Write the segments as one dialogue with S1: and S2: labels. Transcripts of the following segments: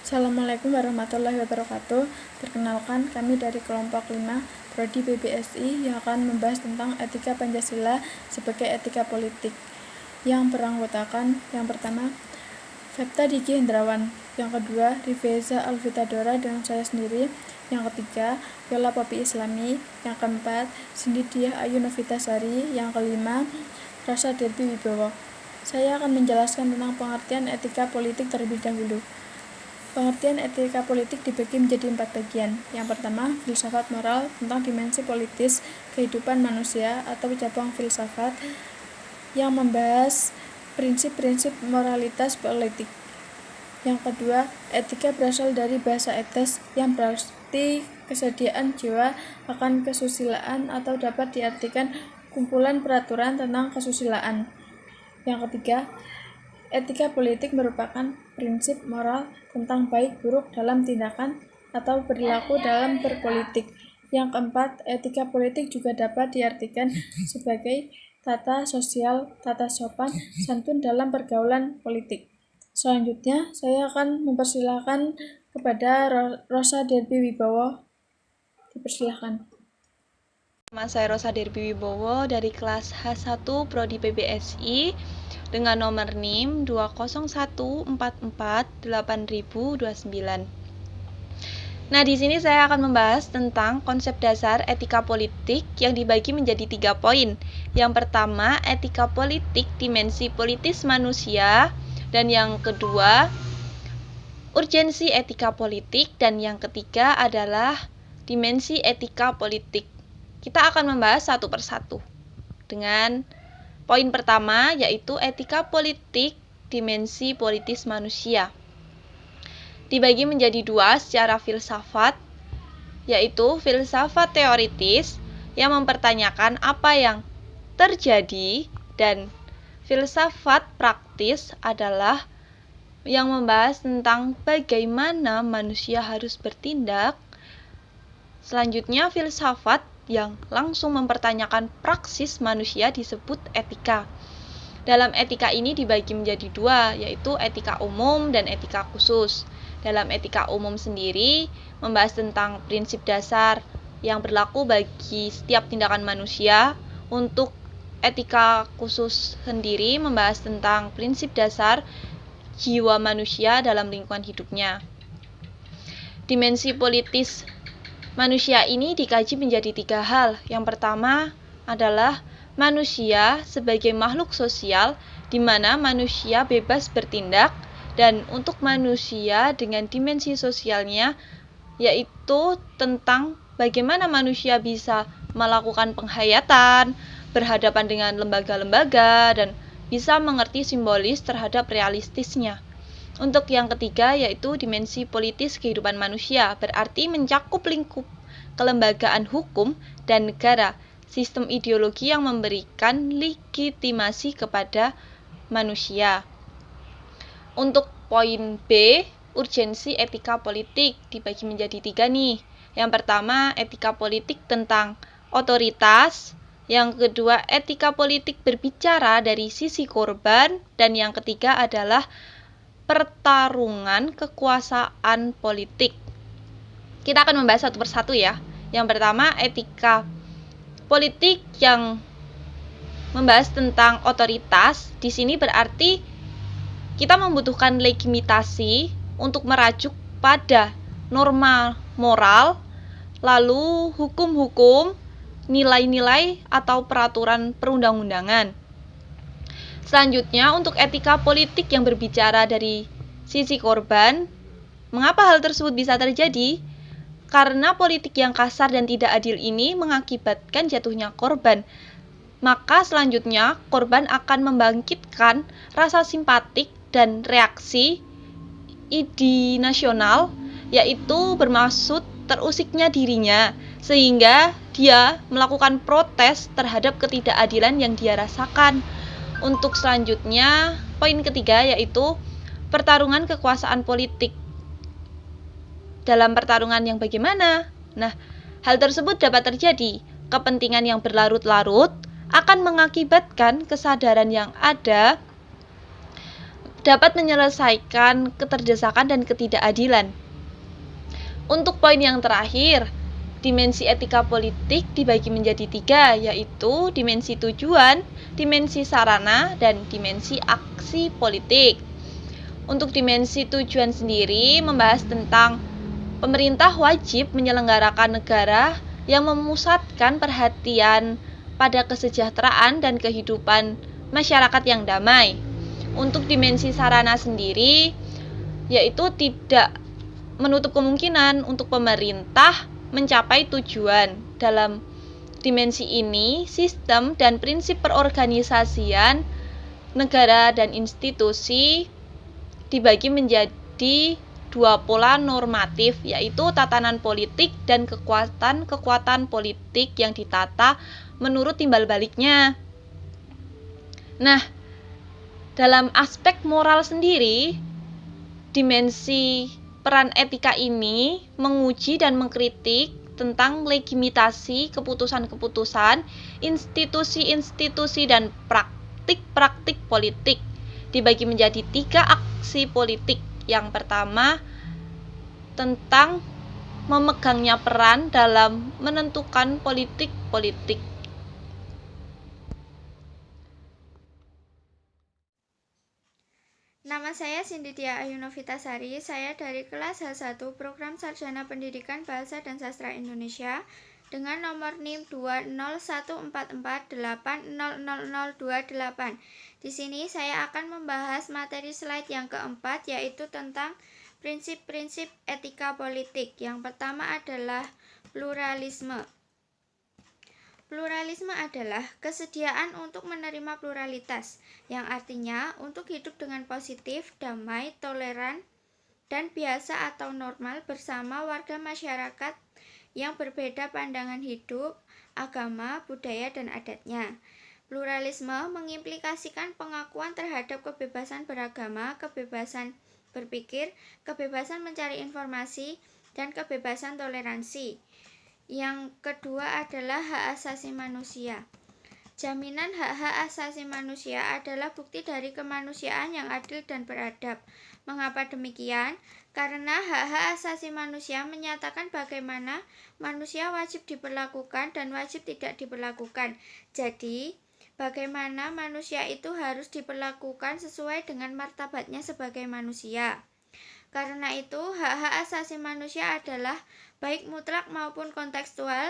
S1: Assalamualaikum warahmatullahi wabarakatuh. Perkenalkan, kami dari kelompok 5 Prodi PBSI yang akan membahas tentang etika Pancasila sebagai etika politik. Yang beranggotakan, yang pertama, Fepta Diki Hendrawan, yang kedua, Rifeza Alvitadora dengan saya sendiri, yang ketiga, Yola Popi Islami, yang keempat, Cindy Diah Ayu Novitasari, yang kelima, Rosa Derby Wibowo. Saya akan menjelaskan tentang pengertian etika politik terlebih dahulu. Pengertian etika politik dibagi menjadi 4 bagian. Yang pertama, filsafat moral tentang dimensi politis kehidupan manusia atau cabang filsafat yang membahas prinsip-prinsip moralitas politik. Yang kedua, etika berasal dari bahasa etes yang berarti kesediaan jiwa akan kesusilaan atau dapat diartikan kumpulan peraturan tentang kesusilaan. Yang ketiga, etika politik merupakan prinsip moral tentang baik buruk dalam tindakan atau perilaku dalam berpolitik. Yang keempat, etika politik juga dapat diartikan sebagai tata sosial, tata sopan, santun dalam pergaulan politik. Selanjutnya, saya akan mempersilahkan kepada Rosa Derby Wibowo. Dipersilahkan.
S2: Nama saya Rosa Derby Wibowo dari kelas H1 Prodi PBSI dengan nomor NIM 201448029. Nah, di sini saya akan membahas tentang konsep dasar etika politik yang dibagi menjadi 3 poin. Yang pertama, etika politik dimensi politis manusia, dan yang kedua, urgensi etika politik, dan yang ketiga adalah dimensi etika politik. Kita akan membahas satu persatu. Dengan poin pertama yaitu etika politik dimensi politis manusia. Dibagi menjadi 2 secara filsafat, yaitu filsafat teoritis yang mempertanyakan apa yang terjadi, dan filsafat praktis adalah yang membahas tentang bagaimana manusia harus bertindak. Selanjutnya, filsafat yang langsung mempertanyakan praksis manusia disebut etika. Dalam etika ini dibagi menjadi 2, yaitu etika umum dan etika khusus. Dalam etika umum sendiri membahas tentang prinsip dasar yang berlaku bagi setiap tindakan manusia. Untuk etika khusus sendiri membahas tentang prinsip dasar jiwa manusia dalam lingkungan hidupnya. Dimensi politis manusia ini dikaji menjadi 3 hal. Yang pertama adalah manusia sebagai makhluk sosial, di mana manusia bebas bertindak, dan untuk manusia dengan dimensi sosialnya yaitu tentang bagaimana manusia bisa melakukan penghayatan, berhadapan dengan lembaga-lembaga, dan bisa mengerti simbolis terhadap realistisnya. Untuk yang ketiga yaitu dimensi politis kehidupan manusia, berarti mencakup lingkup kelembagaan hukum dan negara, sistem ideologi yang memberikan legitimasi kepada manusia. Untuk poin B, urgensi etika politik dibagi menjadi 3 nih. Yang pertama, etika politik tentang otoritas. Yang kedua, etika politik berbicara dari sisi korban. Dan yang ketiga adalah pertarungan kekuasaan politik. Kita akan membahas satu persatu ya. Yang pertama, etika politik yang membahas tentang otoritas. Di sini berarti kita membutuhkan legitimasi untuk merajuk pada norma moral, lalu hukum-hukum, nilai-nilai atau peraturan perundang-undangan. Selanjutnya, untuk etika politik yang berbicara dari sisi korban, mengapa hal tersebut bisa terjadi? Karena politik yang kasar dan tidak adil ini mengakibatkan jatuhnya korban. Maka selanjutnya, korban akan membangkitkan rasa simpatik dan reaksi idi nasional, yaitu bermaksud terusiknya dirinya, sehingga dia melakukan protes terhadap ketidakadilan yang dia rasakan. Untuk selanjutnya, poin ketiga yaitu pertarungan kekuasaan politik. Dalam pertarungan yang bagaimana? Nah, hal tersebut dapat terjadi. Kepentingan yang berlarut-larut akan mengakibatkan kesadaran yang ada dapat menyelesaikan keterdesakan dan ketidakadilan. Untuk poin yang terakhir, dimensi etika politik dibagi menjadi 3, yaitu dimensi tujuan, dimensi sarana, dan dimensi aksi politik. Untuk dimensi tujuan sendiri membahas tentang pemerintah wajib menyelenggarakan negara yang memusatkan perhatian pada kesejahteraan dan kehidupan masyarakat yang damai. Untuk dimensi sarana sendiri, yaitu tidak menutup kemungkinan untuk pemerintah mencapai tujuan. Dalam dimensi ini, sistem dan prinsip perorganisasian negara dan institusi dibagi menjadi 2 pola normatif, yaitu tatanan politik dan kekuatan politik yang ditata menurut timbal baliknya. Nah, dalam aspek moral sendiri, dimensi peran etika ini menguji dan mengkritik tentang legitimasi keputusan-keputusan, institusi-institusi, dan praktik-praktik politik. Dibagi menjadi 3 aksi politik. Yang pertama, tentang memegangnya peran dalam menentukan politik-politik.
S3: Nama saya Sinditia Ayu Novitasari, saya dari kelas H1 Program Sarjana Pendidikan Bahasa dan Sastra Indonesia dengan nomor NIM 20144800028. Di sini saya akan membahas materi slide yang keempat, yaitu tentang prinsip-prinsip etika politik. Yang pertama adalah pluralisme. Pluralisme adalah kesediaan untuk menerima pluralitas, yang artinya untuk hidup dengan positif, damai, toleran, dan biasa atau normal bersama warga masyarakat yang berbeda pandangan hidup, agama, budaya, dan adatnya. Pluralisme mengimplikasikan pengakuan terhadap kebebasan beragama, kebebasan berpikir, kebebasan mencari informasi, dan kebebasan toleransi. Yang kedua adalah hak asasi manusia. Jaminan hak-hak asasi manusia adalah bukti dari kemanusiaan yang adil dan beradab. Mengapa demikian? Karena hak-hak asasi manusia menyatakan bagaimana manusia wajib diperlakukan dan wajib tidak diperlakukan. Jadi, bagaimana manusia itu harus diperlakukan sesuai dengan martabatnya sebagai manusia. Karena itu, hak-hak asasi manusia adalah baik mutlak maupun kontekstual,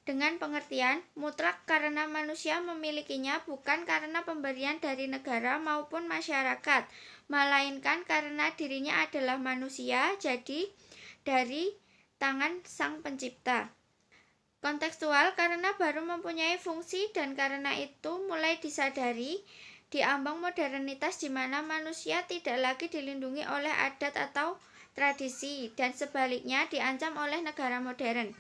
S3: dengan pengertian mutlak karena manusia memilikinya bukan karena pemberian dari negara maupun masyarakat, melainkan karena dirinya adalah manusia, jadi dari tangan Sang Pencipta. Kontekstual karena baru mempunyai fungsi dan karena itu mulai disadari di ambang modernitas di mana manusia tidak lagi dilindungi oleh adat atau tradisi dan sebaliknya diancam oleh negara modern.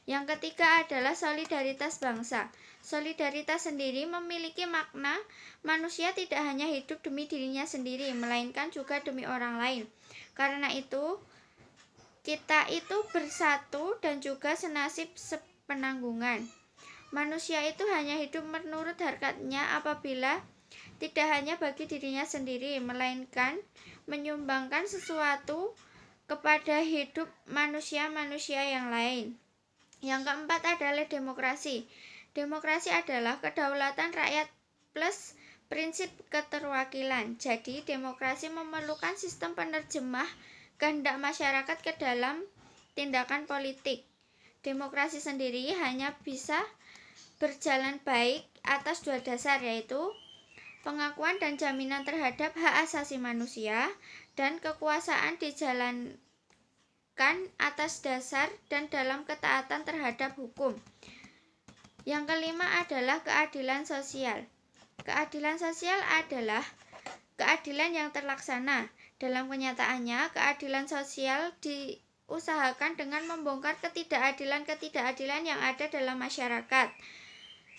S3: Yang ketiga adalah solidaritas bangsa. Solidaritas sendiri memiliki makna manusia tidak hanya hidup demi dirinya sendiri, melainkan juga demi orang lain. Karena itu, kita itu bersatu dan juga senasib sepenanggungan. Manusia itu hanya hidup menurut harkatnya apabila tidak hanya bagi dirinya sendiri, melainkan menyumbangkan sesuatu kepada hidup manusia-manusia yang lain. Yang keempat adalah demokrasi. Demokrasi adalah kedaulatan rakyat plus prinsip keterwakilan. Jadi, demokrasi memerlukan sistem penerjemah kehendak masyarakat ke dalam tindakan politik. Demokrasi sendiri hanya bisa berjalan baik atas 2 dasar, yaitu pengakuan dan jaminan terhadap hak asasi manusia, dan kekuasaan dijalankan atas dasar dan dalam ketaatan terhadap hukum. Yang kelima adalah keadilan sosial. Keadilan sosial adalah keadilan yang terlaksana. Dalam kenyataannya, keadilan sosial diusahakan dengan membongkar ketidakadilan-ketidakadilan yang ada dalam masyarakat,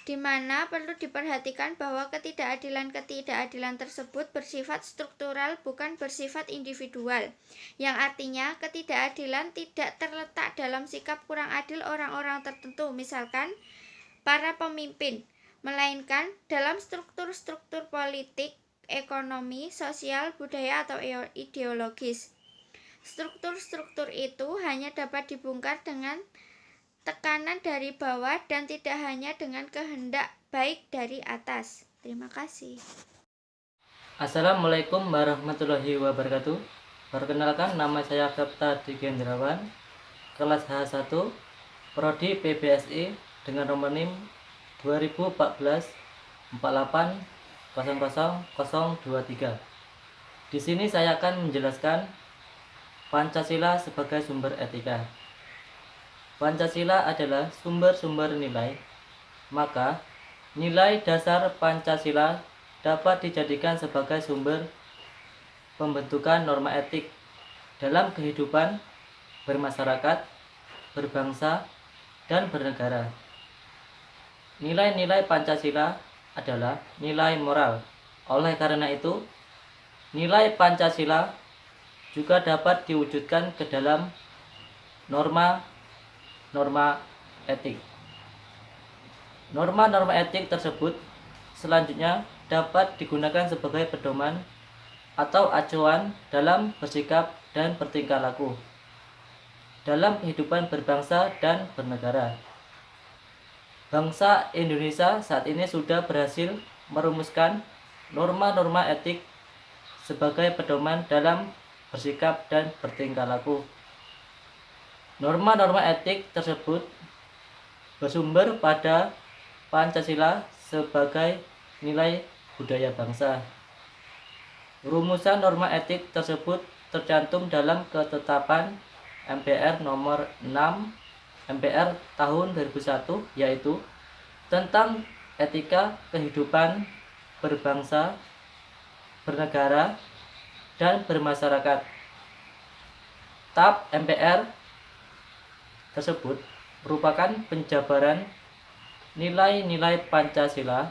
S3: di mana perlu diperhatikan bahwa ketidakadilan-ketidakadilan tersebut bersifat struktural bukan bersifat individual, yang artinya ketidakadilan tidak terletak dalam sikap kurang adil orang-orang tertentu, misalkan para pemimpin, melainkan dalam struktur-struktur politik, ekonomi, sosial, budaya, atau ideologis. Struktur-struktur itu hanya dapat dibongkar dengan tekanan dari bawah dan tidak hanya dengan kehendak baik dari atas. Terima kasih.
S4: Assalamualaikum warahmatullahi wabarakatuh. Perkenalkan, nama saya Septa Digendrawan, kelas H1, Prodi PBSI dengan nomor NIM 2014-48000023. Di sini saya akan menjelaskan Pancasila sebagai sumber etika. Pancasila adalah sumber-sumber nilai, maka nilai dasar Pancasila dapat dijadikan sebagai sumber pembentukan norma etik dalam kehidupan bermasyarakat, berbangsa, dan bernegara. Nilai-nilai Pancasila adalah nilai moral. Oleh karena itu, nilai Pancasila juga dapat diwujudkan ke dalam norma-norma etik. Norma-norma etik tersebut selanjutnya dapat digunakan sebagai pedoman atau acuan dalam bersikap dan bertingkah laku dalam kehidupan berbangsa dan bernegara. Bangsa Indonesia saat ini sudah berhasil merumuskan norma-norma etik sebagai pedoman dalam bersikap dan bertingkah laku. Norma-norma etik tersebut bersumber pada Pancasila sebagai nilai budaya bangsa. Rumusan norma etik tersebut tercantum dalam ketetapan MPR nomor 6 MPR tahun 2001, yaitu tentang etika kehidupan berbangsa, bernegara, dan bermasyarakat. TAP MPR tersebut merupakan penjabaran nilai-nilai Pancasila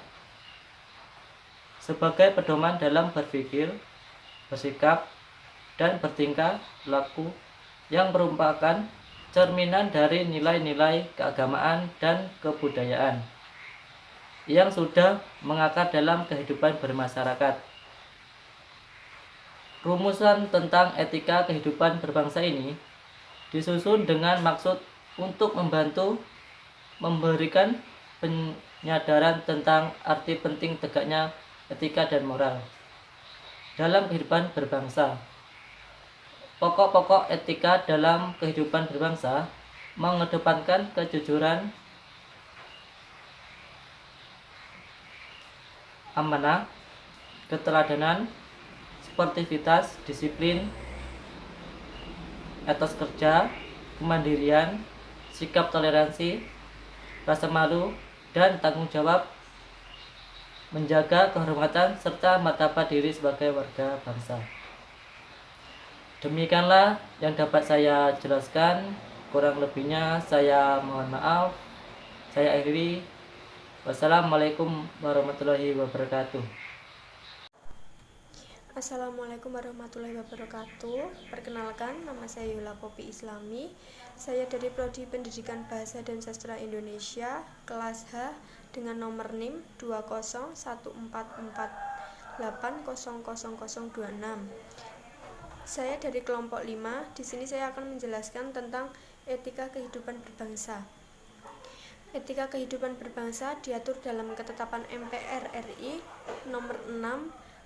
S4: sebagai pedoman dalam berpikir, bersikap, dan bertingkah laku yang merupakan cerminan dari nilai-nilai keagamaan dan kebudayaan yang sudah mengakar dalam kehidupan bermasyarakat. Rumusan tentang etika kehidupan berbangsa ini disusun dengan maksud untuk membantu memberikan penyadaran tentang arti penting tegaknya etika dan moral dalam kehidupan berbangsa. Pokok-pokok etika dalam kehidupan berbangsa mengedepankan kejujuran, amanah, keteladanan, sportivitas, disiplin, etos kerja, kemandirian, sikap toleransi, rasa malu, dan tanggung jawab, menjaga kehormatan serta martabat diri sebagai warga bangsa. Demikianlah yang dapat saya jelaskan. Kurang lebihnya saya mohon maaf. Saya akhiri. Wassalamualaikum warahmatullahi wabarakatuh.
S1: Assalamualaikum warahmatullahi wabarakatuh. Perkenalkan, nama saya Yola Popi Islami. Saya dari Prodi Pendidikan Bahasa dan Sastra Indonesia, kelas H dengan nomor NIM 201448000026. Saya dari kelompok 5. Di sini saya akan menjelaskan tentang etika kehidupan berbangsa. Etika kehidupan berbangsa diatur dalam ketetapan MPR RI nomor 6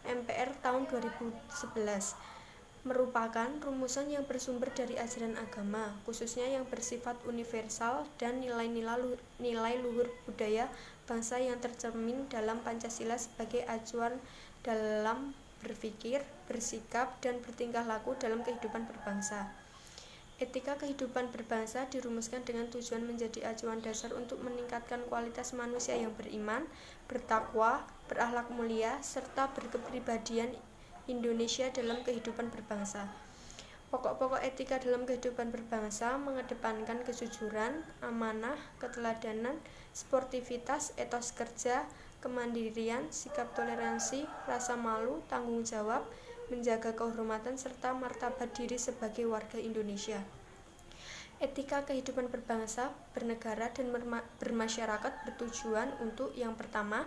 S1: MPR tahun 2011, merupakan rumusan yang bersumber dari ajaran agama, khususnya yang bersifat universal dan nilai luhur budaya bangsa yang tercermin dalam Pancasila sebagai acuan dalam berpikir, bersikap, dan bertingkah laku dalam kehidupan berbangsa. Etika kehidupan berbangsa dirumuskan dengan tujuan menjadi acuan dasar untuk meningkatkan kualitas manusia yang beriman, bertakwa, berakhlak mulia, serta berkepribadian Indonesia dalam kehidupan berbangsa. Pokok-pokok etika dalam kehidupan berbangsa mengedepankan kejujuran, amanah, keteladanan, sportivitas, etos kerja, kemandirian, sikap toleransi, rasa malu, tanggung jawab, menjaga kehormatan, serta martabat diri sebagai warga Indonesia. Etika kehidupan berbangsa, bernegara, dan bermasyarakat bertujuan untuk yang pertama,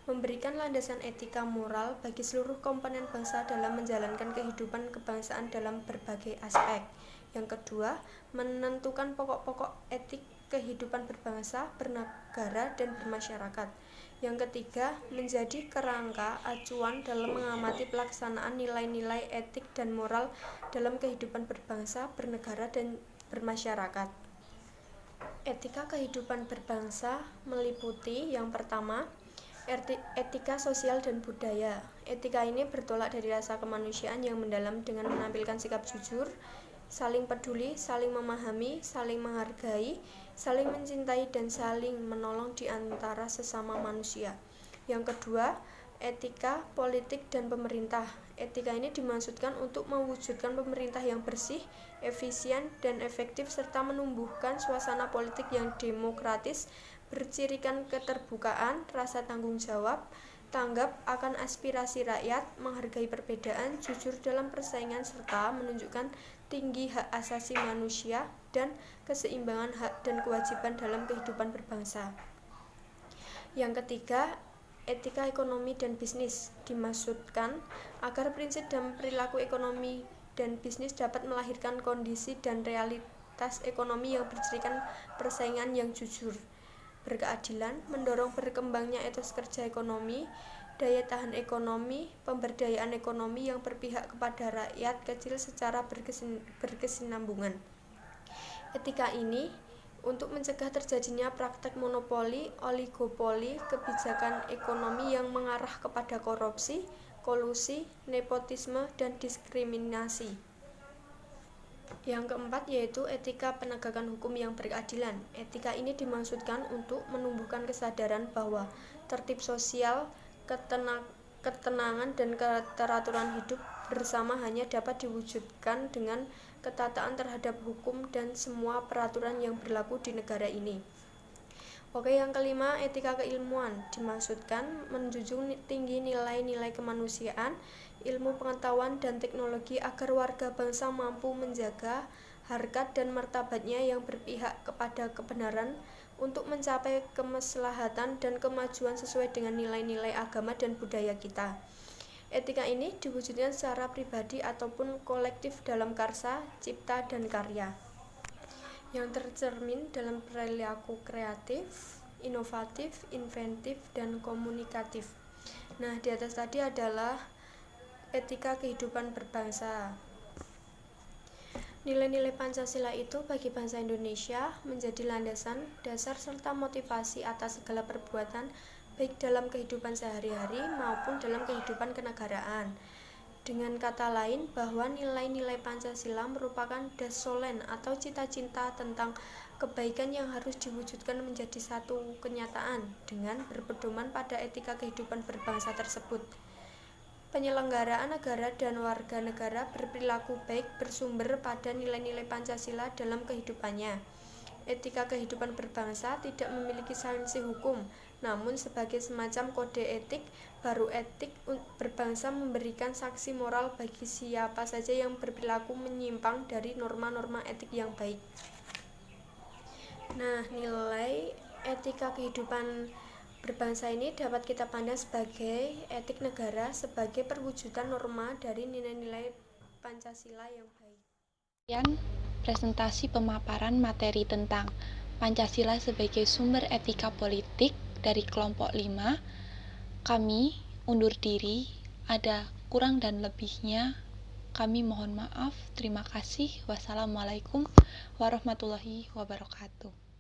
S5: memberikan landasan etika moral bagi seluruh komponen bangsa dalam menjalankan kehidupan kebangsaan dalam berbagai aspek. Yang kedua, menentukan pokok-pokok etik kehidupan berbangsa, bernegara, dan bermasyarakat. Yang ketiga, menjadi kerangka acuan dalam mengamati pelaksanaan nilai-nilai etik dan moral dalam kehidupan berbangsa, bernegara, dan bermasyarakat. Etika kehidupan berbangsa meliputi yang pertama, etika sosial dan budaya. Etika ini bertolak dari rasa kemanusiaan yang mendalam dengan menampilkan sikap jujur, saling peduli, saling memahami, saling menghargai, saling mencintai, dan saling menolong di antara sesama manusia. Yang kedua, etika politik dan pemerintah. Etika ini dimaksudkan untuk mewujudkan pemerintah yang bersih, efisien, dan efektif serta menumbuhkan suasana politik yang demokratis, bercirikan keterbukaan, rasa tanggung jawab, tanggap akan aspirasi rakyat, menghargai perbedaan, jujur dalam persaingan, serta menunjukkan tinggi hak asasi manusia dan keseimbangan hak dan kewajiban dalam kehidupan berbangsa. Yang ketiga, etika ekonomi dan bisnis dimaksudkan agar prinsip dan perilaku ekonomi dan bisnis dapat melahirkan kondisi dan realitas ekonomi yang bercirikan persaingan yang jujur, berkeadilan, mendorong berkembangnya etos kerja ekonomi, daya tahan ekonomi, pemberdayaan ekonomi yang berpihak kepada rakyat kecil secara berkesinambungan. Etika ini untuk mencegah terjadinya praktek monopoli, oligopoli, kebijakan ekonomi yang mengarah kepada korupsi, kolusi, nepotisme, dan diskriminasi. Yang keempat yaitu etika penegakan hukum yang berkeadilan. Etika ini dimaksudkan untuk menumbuhkan kesadaran bahwa tertib sosial, ketenangan, dan keteraturan hidup bersama hanya dapat diwujudkan dengan ketaatan terhadap hukum dan semua peraturan yang berlaku di negara ini. Oke, yang kelima, etika keilmuan dimaksudkan menjunjung tinggi nilai-nilai kemanusiaan, ilmu pengetahuan, dan teknologi agar warga bangsa mampu menjaga harkat dan martabatnya yang berpihak kepada kebenaran untuk mencapai kemaslahatan dan kemajuan sesuai dengan nilai-nilai agama dan budaya kita. Etika ini diwujudkan secara pribadi ataupun kolektif dalam karsa, cipta, dan karya yang tercermin dalam perilaku kreatif, inovatif, inventif, dan komunikatif. Nah, di atas tadi adalah etika kehidupan berbangsa. Nilai-nilai Pancasila itu bagi bangsa Indonesia menjadi landasan, dasar, serta motivasi atas segala perbuatan baik dalam kehidupan sehari-hari maupun dalam kehidupan kenegaraan. Dengan kata lain, bahwa nilai-nilai Pancasila merupakan desolen atau cita-cita tentang kebaikan yang harus diwujudkan menjadi satu kenyataan dengan berpedoman pada etika kehidupan berbangsa tersebut. Penyelenggaraan negara dan warga negara berperilaku baik bersumber pada nilai-nilai Pancasila dalam kehidupannya. Etika kehidupan berbangsa tidak memiliki sanksi hukum, namun sebagai semacam kode etik, baru etik berbangsa memberikan sanksi moral bagi siapa saja yang berperilaku menyimpang dari norma-norma etik yang baik. Nah, nilai etika kehidupan berbangsa ini dapat kita pandang sebagai etik negara sebagai perwujudan norma dari nilai-nilai Pancasila yang baik.
S2: Sekian presentasi pemaparan materi tentang Pancasila sebagai sumber etika politik dari kelompok 5. Kami undur diri, ada kurang dan lebihnya kami mohon maaf. Terima kasih. Wassalamualaikum warahmatullahi wabarakatuh.